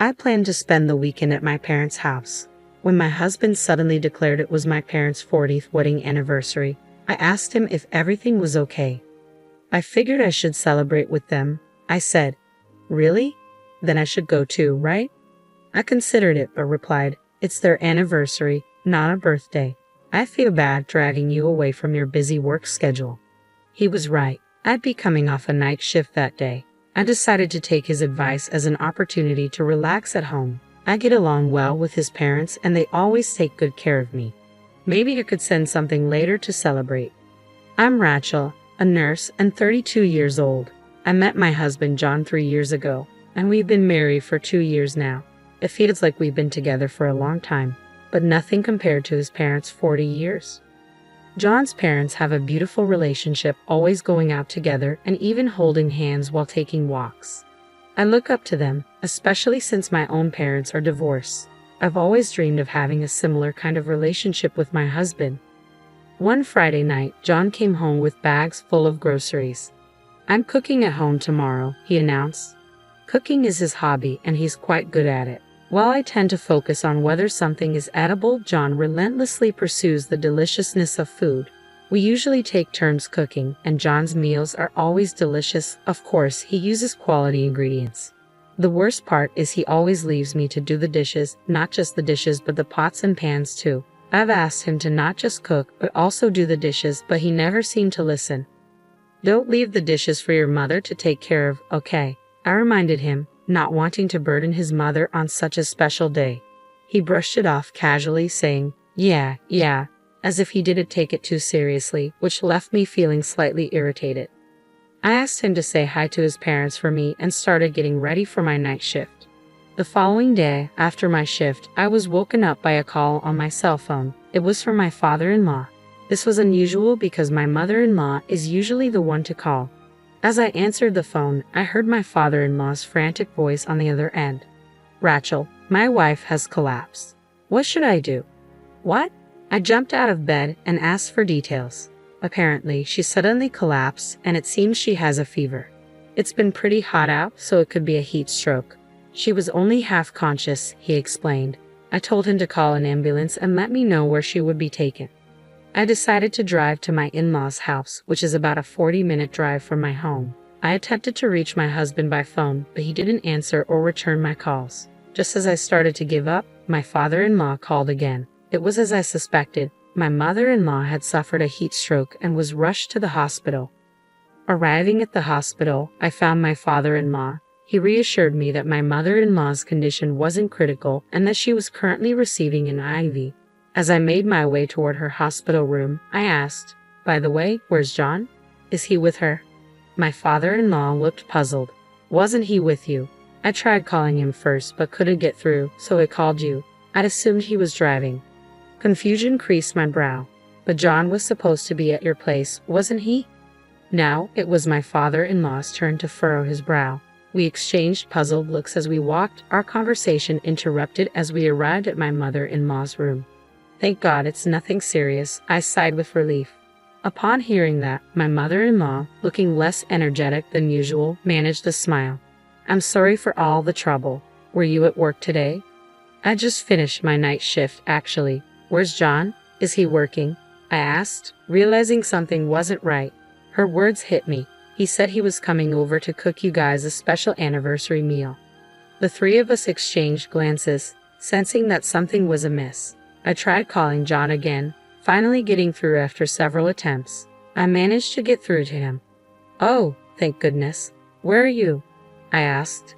I planned to spend the weekend at my parents' house. When my husband suddenly declared it was my parents' 40th wedding anniversary, I asked him if everything was okay. I figured I should celebrate with them. I said, "Really? Then I should go too, right?" I considered it but replied, "It's their anniversary, not a birthday. I feel bad dragging you away from your busy work schedule." He was right. I'd be coming off a night shift that day. I decided to take his advice as an opportunity to relax at home. I get along well with his parents and they always take good care of me. Maybe I could send something later to celebrate. I'm Rachel, a nurse and 32 years old. I met my husband John 3 years ago, and we've been married for 2 years now. It feels like we've been together for a long time, but nothing compared to his parents' 40 years. John's parents have a beautiful relationship, always going out together and even holding hands while taking walks. I look up to them, especially since my own parents are divorced. I've always dreamed of having a similar kind of relationship with my husband. One Friday night, John came home with bags full of groceries. "I'm cooking at home tomorrow," he announced. Cooking is his hobby and he's quite good at it. While I tend to focus on whether something is edible, John relentlessly pursues the deliciousness of food. We usually take turns cooking, and John's meals are always delicious. Of course, he uses quality ingredients. The worst part is he always leaves me to do the dishes, not just the dishes but the pots and pans too. I've asked him to not just cook but also do the dishes, but he never seemed to listen. "Don't leave the dishes for your mother to take care of, okay?" I reminded him, not wanting to burden his mother on such a special day. He brushed it off casually, saying, yeah, as if he didn't take it too seriously, which left me feeling slightly irritated. I asked him to say hi to his parents for me and started getting ready for my night shift. The following day, after my shift, I was woken up by a call on my cell phone. It was from my father-in-law. This was unusual because my mother-in-law is usually the one to call. As I answered the phone, I heard my father-in-law's frantic voice on the other end. "Rachel, my wife has collapsed. What should I do?" "What?" I jumped out of bed and asked for details. Apparently, she suddenly collapsed and it seems she has a fever. It's been pretty hot out, so it could be a heat stroke. She was only half conscious, he explained. I told him to call an ambulance and let me know where she would be taken. I decided to drive to my in-laws' house, which is about a 40-minute drive from my home. I attempted to reach my husband by phone, but he didn't answer or return my calls. Just as I started to give up, my father-in-law called again. It was as I suspected. My mother-in-law had suffered a heat stroke and was rushed to the hospital. Arriving at the hospital, I found my father-in-law. He reassured me that my mother-in-law's condition wasn't critical and that she was currently receiving an IV. As I made my way toward her hospital room, I asked, "By the way, where's John? Is he with her?" My father-in-law looked puzzled. "Wasn't he with you? I tried calling him first but couldn't get through, so I called you. I'd assumed he was driving." Confusion creased my brow. "But John was supposed to be at your place, wasn't he?" Now it was my father-in-law's turn to furrow his brow. We exchanged puzzled looks as we walked, our conversation interrupted as we arrived at my mother-in-law's room. "Thank God it's nothing serious," I sighed with relief. Upon hearing that, my mother-in-law, looking less energetic than usual, managed a smile. "I'm sorry for all the trouble. Were you at work today?" "I just finished my night shift, actually. Where's John? Is he working?" I asked, realizing something wasn't right. Her words hit me. "He said he was coming over to cook you guys a special anniversary meal." The three of us exchanged glances, sensing that something was amiss. I tried calling John again, finally getting through after several attempts. I managed to get through to him. "Oh, thank goodness. Where are you?" I asked.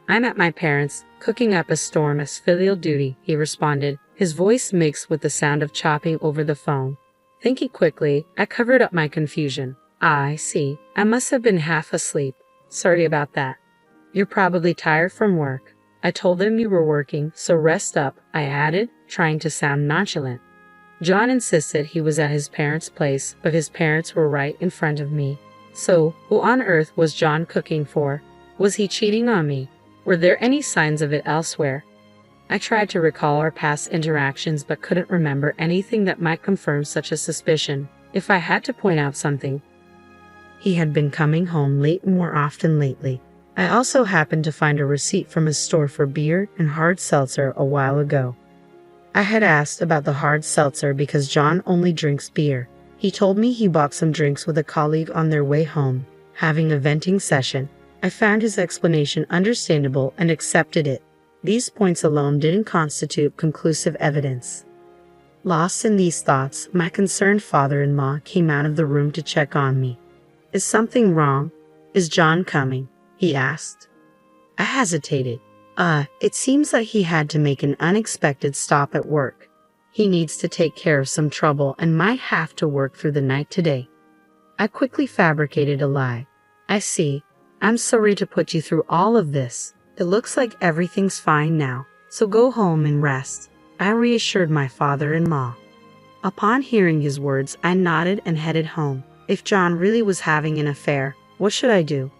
"I'm at my parents', cooking up a storm as filial duty," he responded, his voice mixed with the sound of chopping over the phone. Thinking quickly, I covered up my confusion. "I see. I must have been half asleep. Sorry about that. You're probably tired from work." I told him you were working, so rest up, I added, trying to sound nonchalant. John insisted he was at his parents' place, but his parents were right in front of me. So, who on earth was John cooking for? Was he cheating on me? Were there any signs of it elsewhere? I tried to recall our past interactions but couldn't remember anything that might confirm such a suspicion. If I had to point out something, he had been coming home late more often lately. I also happened to find a receipt from his store for beer and hard seltzer a while ago. I had asked about the hard seltzer because John only drinks beer. He told me he bought some drinks with a colleague on their way home, having a venting session. I found his explanation understandable and accepted it. These points alone didn't constitute conclusive evidence. Lost in these thoughts, my concerned father-in-law came out of the room to check on me. "Is something wrong? Is John coming?" he asked. I hesitated. It seems that he had to make an unexpected stop at work. He needs to take care of some trouble and might have to work through the night today. I quickly fabricated a lie. "I see. I'm sorry to put you through all of this. It looks like everything's fine now, so go home and rest," I reassured my father-in-law. Upon hearing his words, I nodded and headed home. If John really was having an affair, what should I do?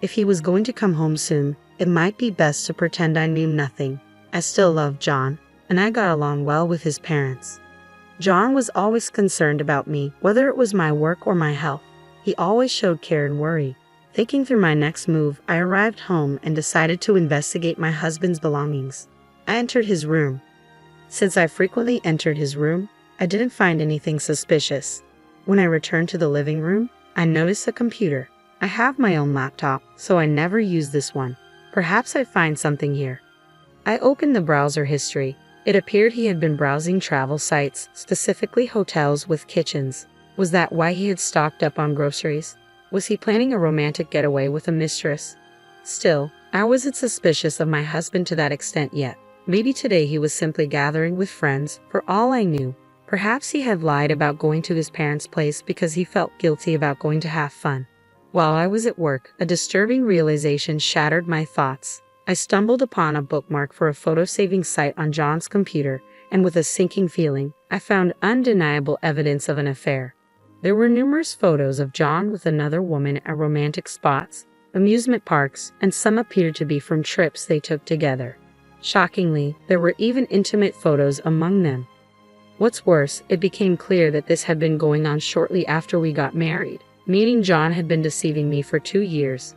If he was going to come home soon, it might be best to pretend I knew nothing. I still loved John, and I got along well with his parents. John was always concerned about me, whether it was my work or my health. He always showed care and worry. Thinking through my next move, I arrived home and decided to investigate my husband's belongings. I entered his room. Since I frequently entered his room, I didn't find anything suspicious. When I returned to the living room, I noticed a computer. I have my own laptop, so I never use this one. Perhaps I find something here. I opened the browser history. It appeared he had been browsing travel sites, specifically hotels with kitchens. Was that why he had stocked up on groceries? Was he planning a romantic getaway with a mistress? Still, I wasn't suspicious of my husband to that extent yet. Maybe today he was simply gathering with friends, for all I knew. Perhaps he had lied about going to his parents' place because he felt guilty about going to have fun. While I was at work, a disturbing realization shattered my thoughts. I stumbled upon a bookmark for a photo-saving site on John's computer, and with a sinking feeling, I found undeniable evidence of an affair. There were numerous photos of John with another woman at romantic spots, amusement parks, and some appeared to be from trips they took together. Shockingly, there were even intimate photos among them. What's worse, it became clear that this had been going on shortly after we got married, meaning John had been deceiving me for 2 years.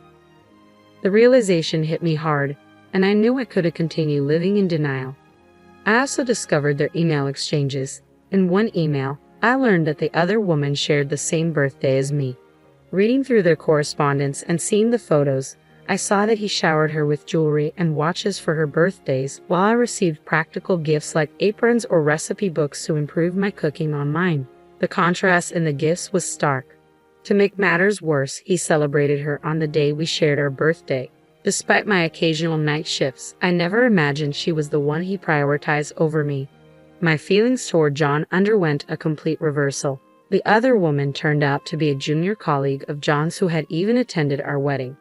The realization hit me hard, and I knew I couldn't continue living in denial. I also discovered their email exchanges. In one email, I learned that the other woman shared the same birthday as me. Reading through their correspondence and seeing the photos, I saw that he showered her with jewelry and watches for her birthdays, while I received practical gifts like aprons or recipe books to improve my cooking on mine. The contrast in the gifts was stark. To make matters worse, he celebrated her on the day we shared our birthday. Despite my occasional night shifts, I never imagined she was the one he prioritized over me. My feelings toward John underwent a complete reversal. The other woman turned out to be a junior colleague of John's who had even attended our wedding.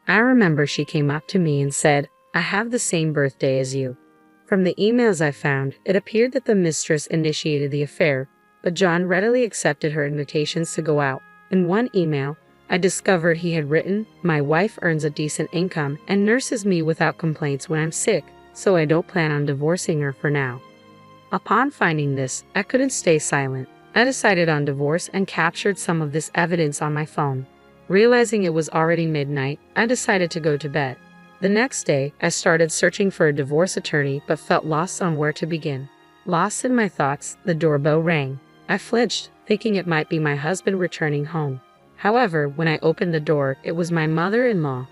I remember she came up to me and said, "I have the same birthday as you." From the emails I found, it appeared that the mistress initiated the affair, but John readily accepted her invitations to go out. In one email, I discovered he had written, "My wife earns a decent income and nurses me without complaints when I'm sick, so I don't plan on divorcing her for now." Upon finding this, I couldn't stay silent. I decided on divorce and captured some of this evidence on my phone. Realizing it was already midnight, I decided to go to bed. The next day, I started searching for a divorce attorney but felt lost on where to begin. Lost in my thoughts, the doorbell rang. I flinched, thinking it might be my husband returning home. However, when I opened the door, it was my mother-in-law.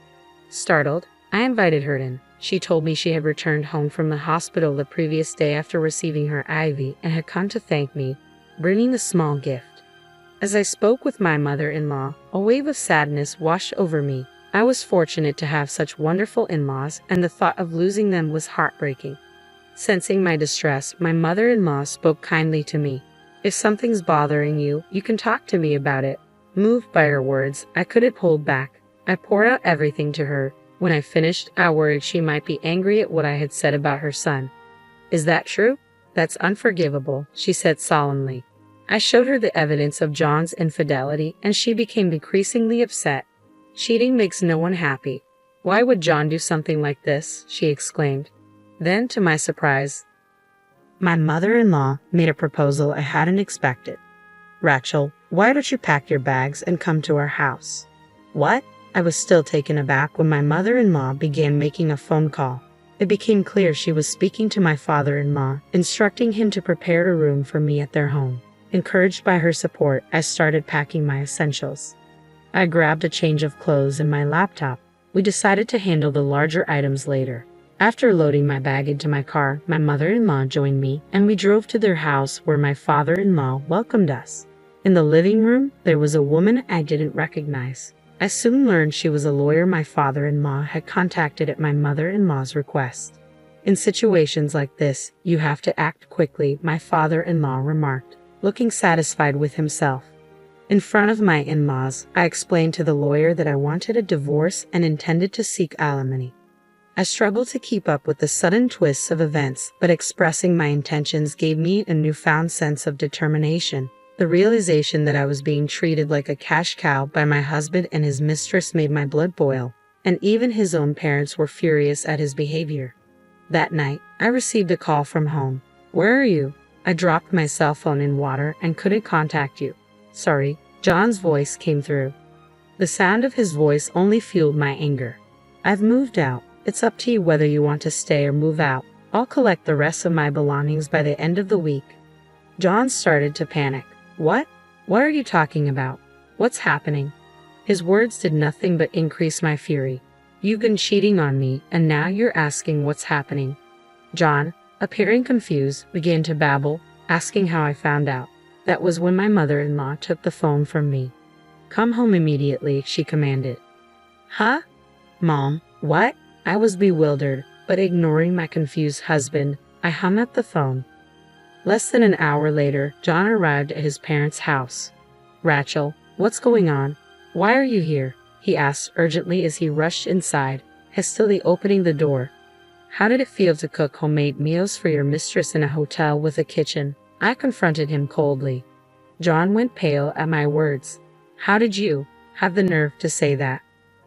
Startled, I invited her in. She told me she had returned home from the hospital the previous day after receiving her IV and had come to thank me, bringing a small gift. As I spoke with my mother-in-law, a wave of sadness washed over me. I was fortunate to have such wonderful in-laws, and the thought of losing them was heartbreaking. Sensing my distress, my mother-in-law spoke kindly to me. "If something's bothering you, you can talk to me about it." Moved by her words, I couldn't hold back. I poured out everything to her. When I finished, I worried she might be angry at what I had said about her son. "Is that true?" "That's unforgivable," she said solemnly. I showed her the evidence of John's infidelity, and she became increasingly upset. "Cheating makes no one happy. Why would John do something like this?" she exclaimed. Then, to my surprise, my mother-in-law made a proposal I hadn't expected. "Rachel, why don't you pack your bags and come to our house?" "What?" I was still taken aback when my mother-in-law began making a phone call. It became clear she was speaking to my father-in-law, instructing him to prepare a room for me at their home. Encouraged by her support, I started packing my essentials. I grabbed a change of clothes and my laptop. We decided to handle the larger items later. After loading my bag into my car, my mother-in-law joined me, and we drove to their house where my father-in-law welcomed us. In the living room, there was a woman I didn't recognize. I soon learned she was a lawyer my father-in-law had contacted at my mother-in-law's request. In situations like this, you have to act quickly, my father-in-law remarked, looking satisfied with himself. In front of my in-laws, I explained to the lawyer that I wanted a divorce and intended to seek alimony. I struggled to keep up with the sudden twists of events, but expressing my intentions gave me a newfound sense of determination. The realization that I was being treated like a cash cow by my husband and his mistress made my blood boil, and even his own parents were furious at his behavior. That night, I received a call from home. "Where are you?" I dropped my cell phone in water and couldn't contact you. "Sorry." John's voice came through. The sound of his voice only fueled my anger. "I've moved out. It's up to you whether you want to stay or move out. I'll collect the rest of my belongings by the end of the week." John started to panic. "What? What are you talking about? What's happening?" His words did nothing but increase my fury. "You've been cheating on me, and now you're asking what's happening." John, appearing confused, began to babble, asking how I found out. That was when my mother-in-law took the phone from me. "Come home immediately," she commanded. "Huh? Mom, what?" I was bewildered, but ignoring my confused husband, I hung up the phone. Less than an hour later, John arrived at his parents' house. "Rachel, what's going on? Why are you here?" he asked urgently as he rushed inside, hastily opening the door. "How did it feel to cook homemade meals for your mistress in a hotel with a kitchen?" I confronted him coldly. John went pale at my words. "How did you have the nerve to say that?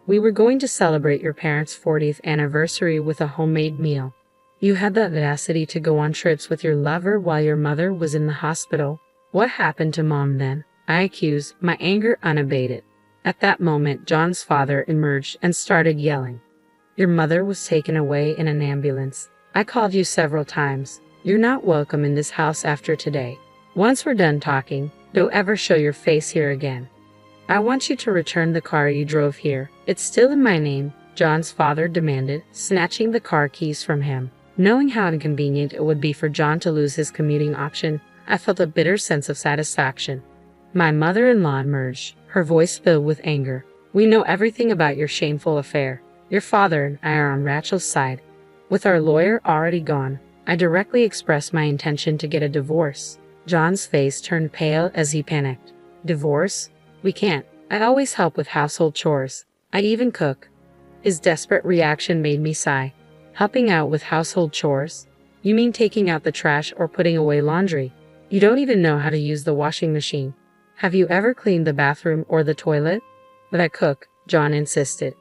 We were going to celebrate your parents' 40th anniversary with a homemade meal. You had the audacity to go on trips with your lover while your mother was in the hospital. What happened to Mom then?" I accused, my anger unabated. At that moment, John's father emerged and started yelling. "Your mother was taken away in an ambulance. I called you several times. You're not welcome in this house after today. Once we're done talking, don't ever show your face here again. I want you to return the car you drove here. It's still in my name," John's father demanded, snatching the car keys from him. Knowing how inconvenient it would be for John to lose his commuting option, I felt a bitter sense of satisfaction. My mother-in-law emerged, her voice filled with anger. "We know everything about your shameful affair. Your father and I are on Rachel's side. With our lawyer already gone, I directly expressed my intention to get a divorce." John's face turned pale as he panicked. "Divorce? We can't. I always help with household chores. I even cook." His desperate reaction made me sigh. "Helping out with household chores? You mean taking out the trash or putting away laundry? You don't even know how to use the washing machine. Have you ever cleaned the bathroom or the toilet?" "But I cook," John insisted.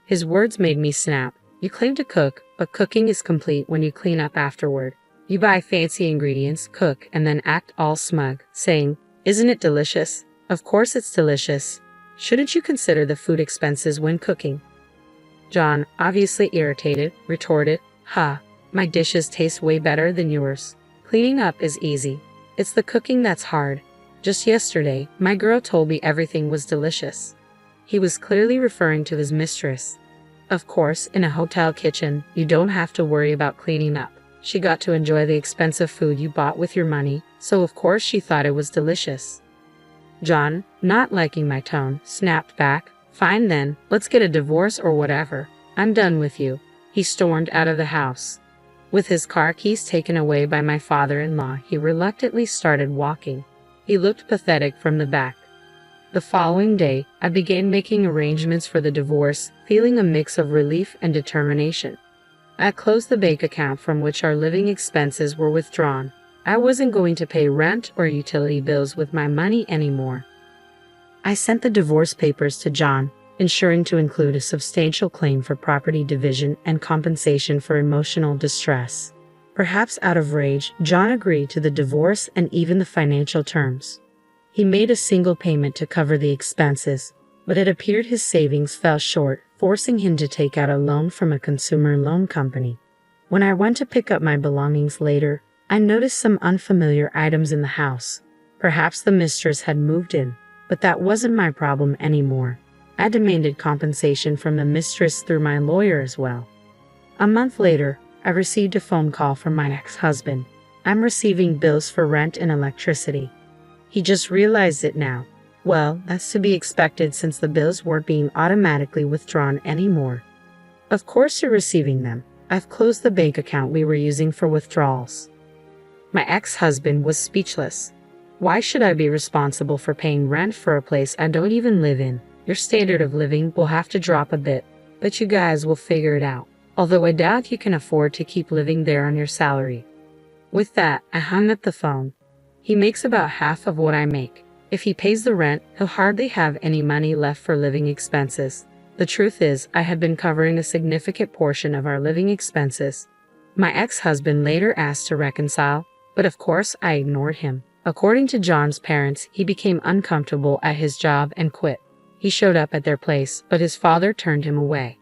His words made me snap. "You claim to cook, but cooking is complete when you clean up afterward. You buy fancy ingredients, cook, and then act all smug, saying, 'Isn't it delicious?' Of course it's delicious. Shouldn't you consider the food expenses when cooking?" John, obviously irritated, retorted, "Ha, my dishes taste way better than yours. Cleaning up is easy. It's the cooking that's hard. Just yesterday, my girl told me everything was delicious." He was clearly referring to his mistress. Of course, in a hotel kitchen, you don't have to worry about cleaning up. She got to enjoy the expensive food you bought with your money, so of course she thought it was delicious. John, not liking my tone, snapped back, "Fine then, let's get a divorce or whatever. I'm done with you." He stormed out of the house. With his car keys taken away by my father-in-law, he reluctantly started walking. He looked pathetic from the back. The following day, I began making arrangements for the divorce, feeling a mix of relief and determination. I closed the bank account from which our living expenses were withdrawn. I wasn't going to pay rent or utility bills with my money anymore. I sent the divorce papers to John, ensuring to include a substantial claim for property division and compensation for emotional distress. Perhaps out of rage, John agreed to the divorce and even the financial terms. He made a single payment to cover the expenses. but it appeared his savings fell short, forcing him to take out a loan from a consumer loan company. When I went to pick up my belongings later, I noticed some unfamiliar items in the house. Perhaps the mistress had moved in, but that wasn't my problem anymore. I demanded compensation from the mistress through my lawyer as well. A month later, I received a phone call from my ex-husband. I'm receiving bills for rent and electricity. He just realized it now. Well, that's to be expected since the bills weren't being automatically withdrawn anymore. Of course you're receiving them. I've closed the bank account we were using for withdrawals. My ex-husband was speechless. Why should I be responsible for paying rent for a place I don't even live in? Your standard of living will have to drop a bit, but you guys will figure it out. Although I doubt you can afford to keep living there on your salary. With that, I hung up the phone. He makes about half of what I make. If he pays the rent, he'll hardly have any money left for living expenses. The truth is, I had been covering a significant portion of our living expenses. My ex-husband later asked to reconcile, but of course I ignored him. According to John's parents, he became uncomfortable at his job and quit. He showed up at their place, but his father turned him away.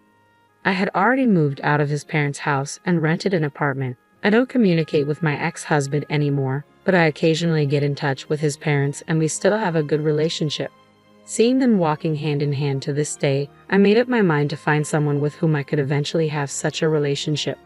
I had already moved out of his parents' house and rented an apartment. I don't communicate with my ex-husband anymore, but I occasionally get in touch with his parents and we still have a good relationship. Seeing them walking hand in hand to this day, I made up my mind to find someone with whom I could eventually have such a relationship.